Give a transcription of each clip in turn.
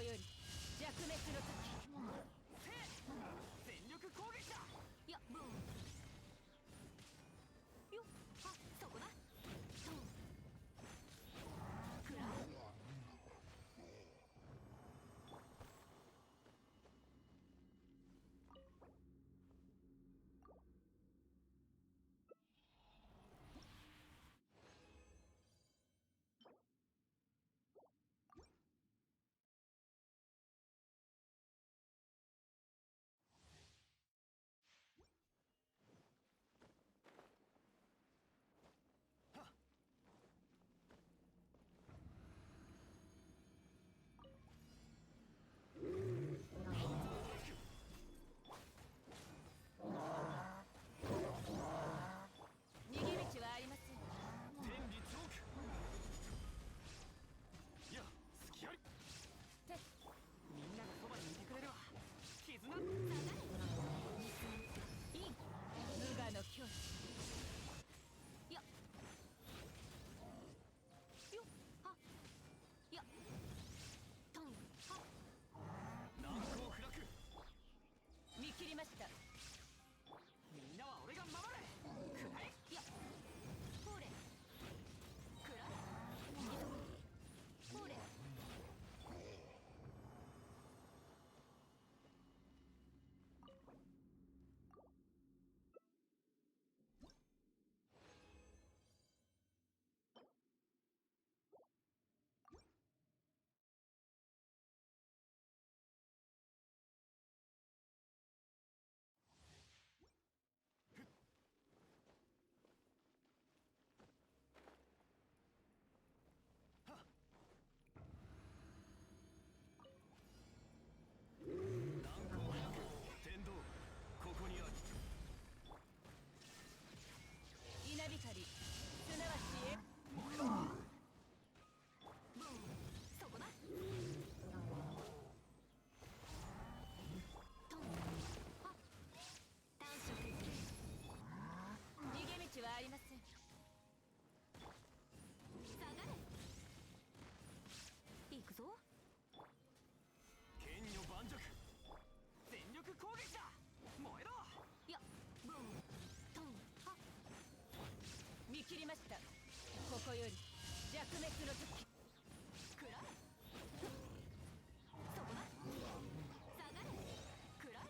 より弱滅の時。全力攻撃だ。いやブーンよっ、あそこだ。トンくらう。逃げ道はありません。天理チョーク。いや隙あり。てみんながそばにいてくれるわ。絆。下がれ。イン無我の境地。よっよっはっよっトンはっ難攻不落。見切りました。みんなは俺が守れ。くらえ。いやほれくらえほれ難攻不落。天道ここにある。稲光すなわちえ燃えろ。ブンそこだ。トンはっ短縮逃げ道はありません。下がれ。行くぞ。剣女盤石。全力攻撃だ。燃えろ。いやブントンはっ見切りました。ここより弱滅の時。くらえそこだ。下がれくらえ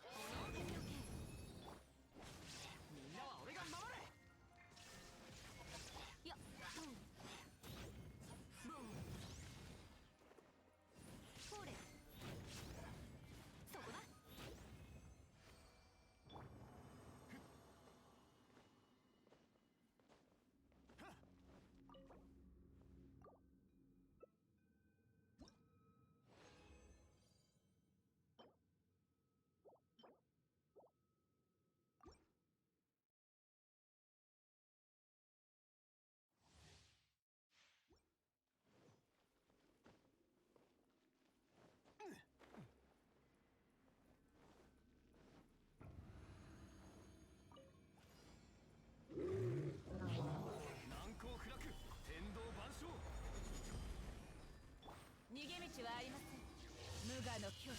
おのけけみんなは俺が守れ。いやトンブンほれそこだ。難攻不落。天道万象。逃げ道はありません。無我の境地。